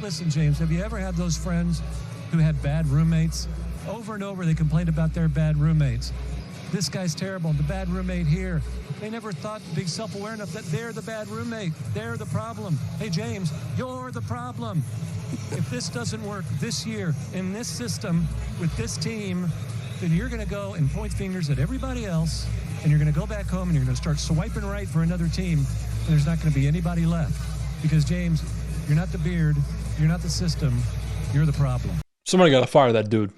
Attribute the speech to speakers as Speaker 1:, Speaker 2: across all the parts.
Speaker 1: Listen, James, have you ever had those friends who had bad roommates? Over and over, they complained about their bad roommates. This guy's terrible, the bad roommate here. They never thought to be self-aware enough that they're the bad roommate. They're the problem. Hey, James, you're the problem. If this doesn't work this year in this system with this team, then you're going to go and point fingers at everybody else, and you're going to go back home and you're going to start swiping right for another team, and there's not going to be anybody left. Because, James, you're not the beard, you're not the system, you're the problem.
Speaker 2: Somebody got to fire that dude.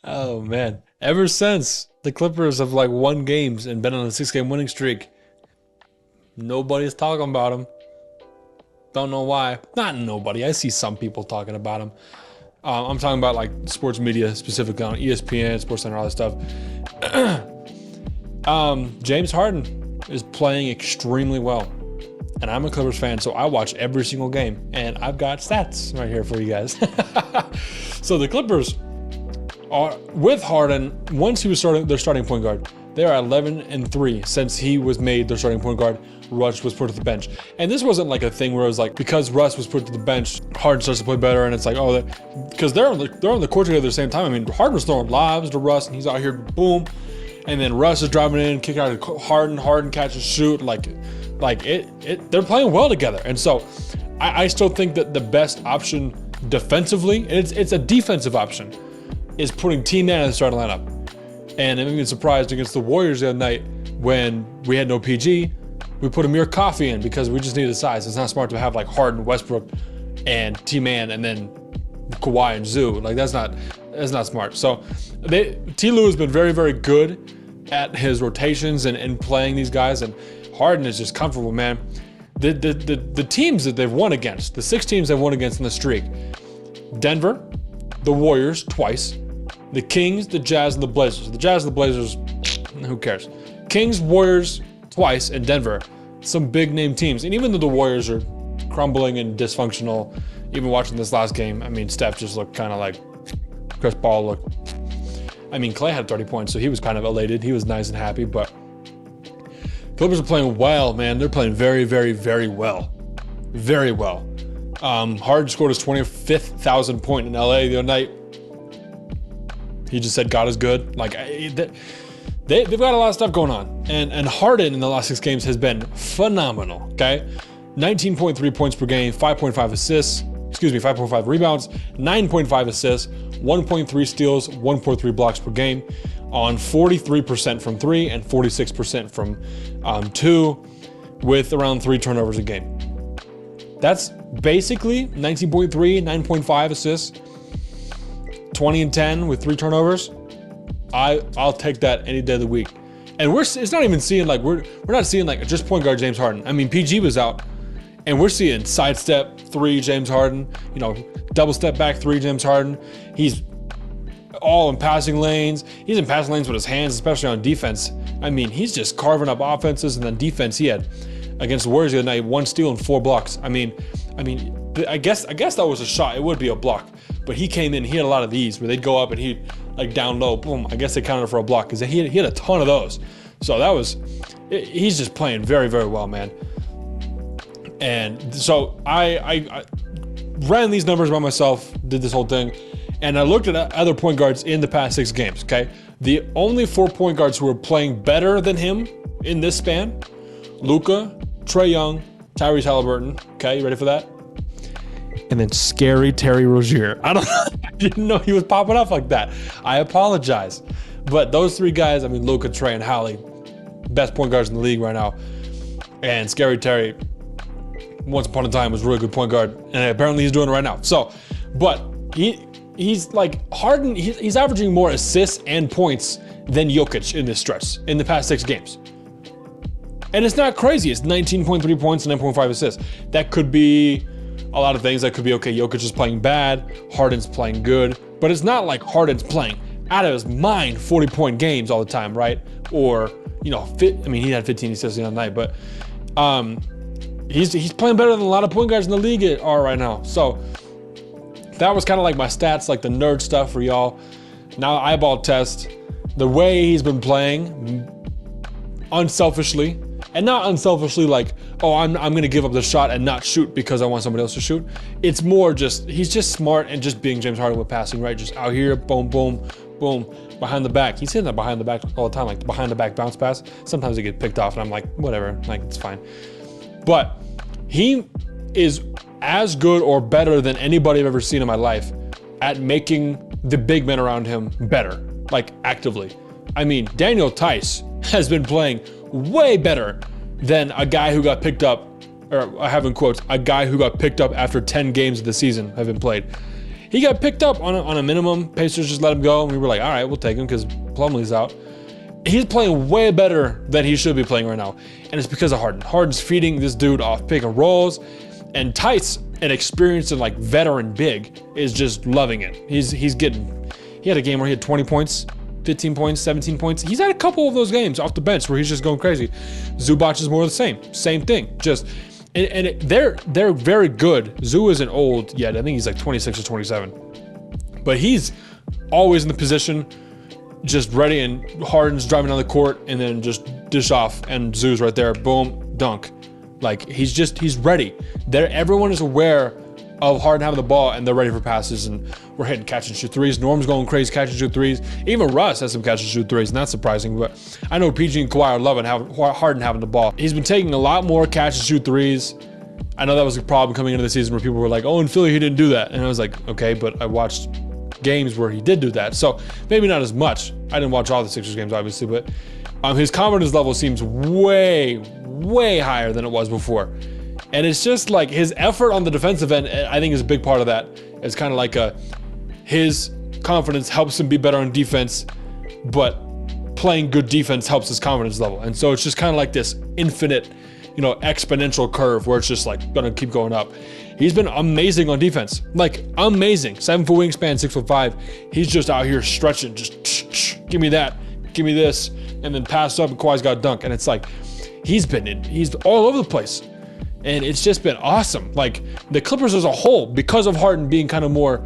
Speaker 2: Oh, man. Ever since the Clippers have won games and been on a 6-game winning streak, nobody's talking about them. Don't know why. Not nobody. I see some people talking about them. I'm talking about sports media, specifically on ESPN, SportsCenter, all that stuff. James Harden is playing extremely well. And I'm a Clippers fan, so I watch every single game. And I've got stats right here for you guys. So the Clippers are, with Harden, once he was their starting point guard, they are 11-3 since he was made their starting point guard. Russ was put to the bench. And this wasn't a thing where it was because Russ was put to the bench, Harden starts to play better, and it's because they're on the court together at the same time. I mean, Harden was throwing lobs to Russ, and he's out here, boom. And then Russ is driving in, kick out to Harden catches, shoot. They're playing well together. And so I still think that the best option defensively, and it's a defensive option, is putting T-Man in the starting lineup. And I'm even surprised against the Warriors the other night when we had no PG, we put Amir Coffey in because we just needed size. It's not smart to have Harden, Westbrook, and T-Man, and then Kawhi and Zoo. That's not smart. So T-Lue has been very, very good at his rotations and playing these guys, and Harden is just comfortable, man. The teams that they've won against, the 6 teams they've won against in the streak: Denver, the Warriors twice, the Kings, the Jazz, and the Blazers. The Jazz and the Blazers, who cares? Kings, Warriors twice, and Denver. Some big name teams. And even though the Warriors are crumbling and dysfunctional, even watching this last game, I mean, Steph just looked kind of like Chris Paul looked. I mean, Clay had 30 points, so he was kind of elated. He was nice and happy, but Clippers are playing well, man. They're playing very, very, very well. Very well. Harden scored his 25th 1,000 point in LA the other night. He just said God is good. They've got a lot of stuff going on. And Harden in the last 6 games has been phenomenal, okay? 19.3 points per game, 5.5 rebounds, 9.5 assists, 1.3 steals, 1.3 blocks per game on 43% from 3 and 46% from 2 with around 3 turnovers a game. That's basically 19.3, 9.5 assists, 20 and 10 with 3 turnovers. I'll take that any day of the week. And it's not even seeing we're not seeing just point guard James Harden. I mean, PG was out, and we're seeing sidestep 3 James Harden, double step back 3 James Harden. He's all in passing lanes. He's in passing lanes with his hands, especially on defense. I mean, he's just carving up offenses, and then defense he had against the Warriors the other night, 1 steal and 4 blocks. I guess that was a shot. It would be a block, but he came in. He had a lot of these where they'd go up and he'd down low, boom. I guess they counted for a block because he had a ton of those. So he's just playing very, very well, man. And so I ran these numbers by myself, did this whole thing, and I looked at other point guards in the past 6 games. Okay, the only 4 point guards who are playing better than him in this span: Luka, Trae Young, Tyrese Halliburton. Okay, you ready for that? And then scary Terry Rozier. I didn't know he was popping up like that. I apologize. But those 3 guys, Luka, Trae, and Hallie, best point guards in the league right now. And scary Terry, once upon a time, was a really good point guard. And apparently he's doing it right now. So, but he's Harden, he's averaging more assists and points than Jokic in this stretch, in the past 6 games. And it's not crazy. It's 19.3 points and 9.5 assists. That could be a lot of things. That could be, okay, Jokic is playing bad, Harden's playing good, but it's not like Harden's playing out of his mind 40-point games all the time, right? Or, he had 15 assists the other night, but he's playing better than a lot of point guards in the league are right now. So that was kind of my stats, the nerd stuff for y'all. Now eyeball test. The way he's been playing, unselfishly, And not unselfishly like, oh, I'm going to give up the shot and not shoot because I want somebody else to shoot. It's more just, he's just smart and just being James Harden with passing, right? Just out here, boom, boom, boom, behind the back. He's hitting that behind the back all the time, like the behind the back bounce pass. Sometimes they get picked off and I'm like, whatever, like it's fine. But he is as good or better than anybody I've ever seen in my life at making the big men around him better, like actively. I mean, Daniel Tice has been playing way better than a guy who got picked up, or I have in quotes, a guy who got picked up after 10 games of the season have been played. He got picked up on a minimum. Pacers just let him go, and we were like, all right, we'll take him because Plumlee's out. He's playing way better than he should be playing right now, and it's because of Harden. Harden's feeding this dude off pick and rolls, and Tice, an experienced and like veteran big, is just loving it. He had a game where he had 20 points, 15 points, 17 points. He's had a couple of those games off the bench where he's just going crazy. Zubac is more of the same thing. They're very good. Zoo isn't old yet. I think he's like 26 or 27, but he's always in the position, just ready, and Harden's driving down the court and then just dish off, and Zoo's right there, boom, dunk. Like he's ready. Everyone is aware of Harden having the ball and they're ready for passes, and we're hitting catch and shoot threes. Norm's going crazy catch and shoot threes. Even Russ has some catch and shoot threes, not surprising, but I know PG and Kawhi are loving Harden having the ball. He's been taking a lot more catch and shoot threes. I know that was a problem coming into the season where people were like, oh, in Philly he didn't do that. And I was like, okay, but I watched games where he did do that. So maybe not as much. I didn't watch all the Sixers games, obviously, but his confidence level seems way, way higher than it was before. And it's just like his effort on the defensive end, I think, is a big part of that. It's kind of like his confidence helps him be better on defense, but playing good defense helps his confidence level. And so it's just kind of like this infinite, exponential curve where it's just like gonna keep going up. He's been amazing on defense, like amazing. 7-foot wingspan, 6'5". He's just out here stretching, just give me that, give me this, and then pass up and Kawhi's got a dunk. And it's like, he's all over the place. And it's just been awesome. Like the Clippers as a whole, because of Harden being kind of more,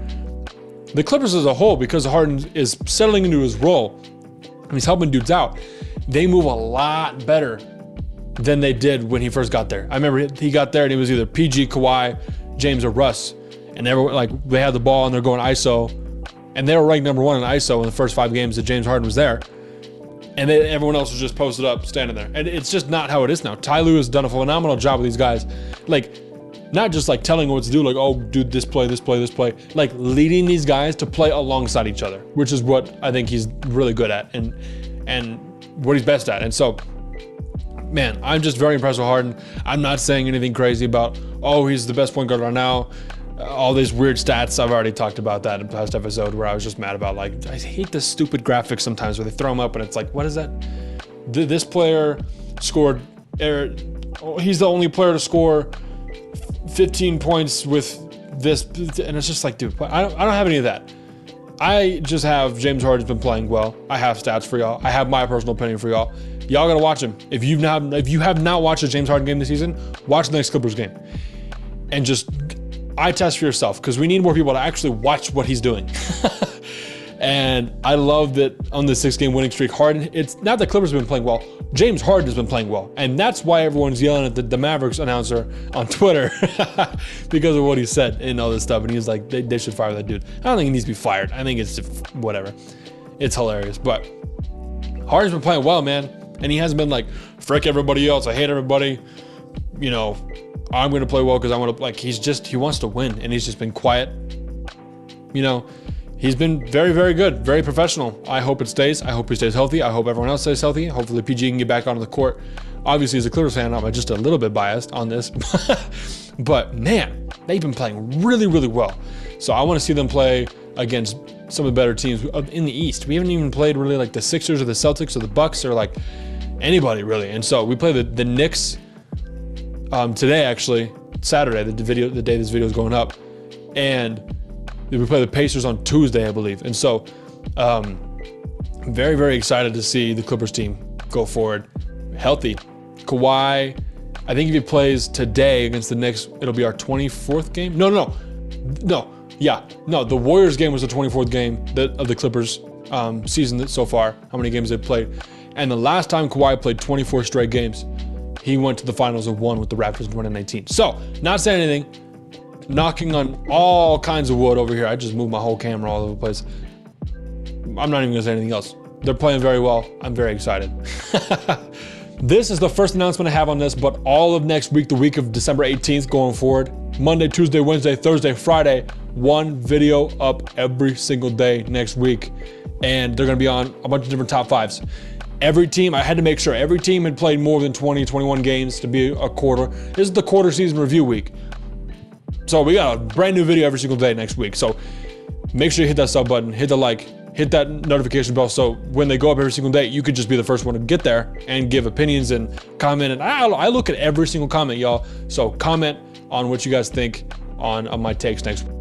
Speaker 2: the Clippers as a whole, because Harden is settling into his role and he's helping dudes out, they move a lot better than they did when he first got there. I remember he got there and he was either PG, Kawhi, James, or Russ. And they had the ball and they're going ISO. And they were ranked number 1 in ISO in the first 5 games that James Harden was there. And then everyone else was just posted up, standing there. And it's just not how it is now. Ty Lue has done a phenomenal job with these guys. Like, not just like telling them what to do, like, oh, dude, this play. Like leading these guys to play alongside each other, which is what I think he's really good at and what he's best at. And so, man, I'm just very impressed with Harden. I'm not saying anything crazy about, oh, he's the best point guard right now. All these weird stats, I've already talked about that in the past episode where I was just mad about, like, I hate the stupid graphics sometimes where they throw them up and it's like, what is that? This player scored, he's the only player to score 15 points with this, and it's just like, dude, I don't have any of that. I just have James Harden's been playing well. I have stats for y'all. I have my personal opinion for y'all. Y'all gotta watch him. If you have not watched a James Harden game this season, watch the next Clippers game. And just eye test for yourself, because we need more people to actually watch what he's doing. And I love that on the 6-game winning streak, Harden, it's not that Clippers have been playing well, James Harden has been playing well. And that's why everyone's yelling at the Mavericks announcer on Twitter because of what he said and all this stuff. And he was like, they should fire that dude. I don't think he needs to be fired. I think it's just whatever. It's hilarious. But Harden's been playing well, man. And he hasn't been like, frick everybody else, I hate everybody. I'm going to play well because I want to, like, he wants to win. And he's just been quiet. He's been very, very good, very professional. I hope it stays. I hope he stays healthy. I hope everyone else stays healthy. Hopefully PG can get back onto the court. Obviously, as a Clippers fan, I'm just a little bit biased on this. But man, they've been playing really, really well. So I want to see them play against some of the better teams in the East. We haven't even played really like the Sixers or the Celtics or the Bucks or like anybody really. And so we play the Knicks today, actually, Saturday, the day this video is going up. And we play the Pacers on Tuesday, I believe. And so very, very excited to see the Clippers team go forward healthy. Kawhi, I think if he plays today against the Knicks, it'll be our 24th game. No. The Warriors game was the 24th game of the Clippers season so far, how many games they've played. And the last time Kawhi played 24 straight games, he went to the finals and won with the Raptors in 2019. So, not saying anything, knocking on all kinds of wood over here. I just moved my whole camera all over the place. I'm not even gonna say anything else. They're playing very well. I'm very excited. This is the first announcement I have on this, but all of next week, the week of December 18th going forward, Monday, Tuesday, Wednesday, Thursday, Friday, one video up every single day next week. And they're gonna be on a bunch of different top fives. Every team, I had to make sure every team had played more than 20, 21 games to be a quarter. This is the quarter season review week. So we got a brand new video every single day next week. So make sure you hit that sub button, hit the like, hit that notification bell, so when they go up every single day, you could just be the first one to get there and give opinions and comment. And I look at every single comment, y'all. So comment on what you guys think on my takes next week.